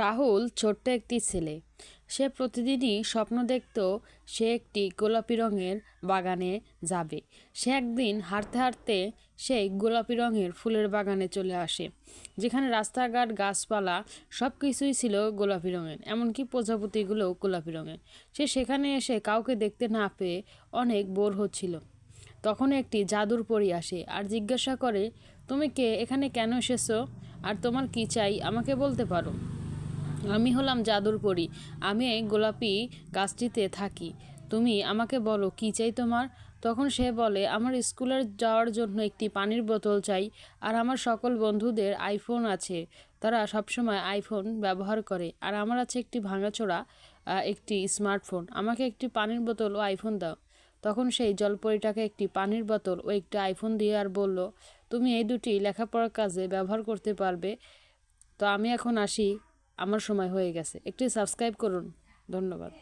রাহুল ছোট্ট একটি ছেলে। সে প্রতিদিনই স্বপ্ন দেখত সে একটি গোলাপি রঙের বাগানে যাবে। সে একদিন হাঁটতে হাঁটতে সেই গোলাপি রঙের ফুলের বাগানে চলে আসে, যেখানে রাস্তাঘাট গাছপালা সব কিছুই ছিল গোলাপি রঙের, এমনকি প্রজাপতিগুলোও গোলাপি রঙের। সে সেখানে এসে কাউকে দেখতে না পেয়ে অনেক বোর হচ্ছিল। তখন একটি জাদুর পরী আসে আর জিজ্ঞাসা করে, তুমি কে, এখানে কেন এসেছো, আর তোমার কি চাই আমাকে বলতে পারো। আমি হলাম জাদুর পরী, আমি এই গোলাপি গাছটিতে থাকি। তুমি আমাকে বলো কি চাই তোমার। তখন সে বলে, আমার স্কুলে যাওয়ার জন্য একটি পানির বোতল চাই, আর আমার সকল বন্ধুদের আইফোন আছে, তারা সবসময় আইফোন ব্যবহার করে, আর আমার আছে একটি ভাঙাচোরা একটি স্মার্টফোন। আমাকে একটি পানির বোতল ও আইফোন দাও। তখন সেই জলপরীটাকে একটি পানির বোতল ও একটি আইফোন দিয়ে আর বলল, তুমি এই দুটি লেখাপড়ার কাজে ব্যবহার করতে পারবে। তো আমি এখন আসি, আমার সময় হয়ে গেছে। একটি সাবস্ক্রাইব করুন। ধন্যবাদ।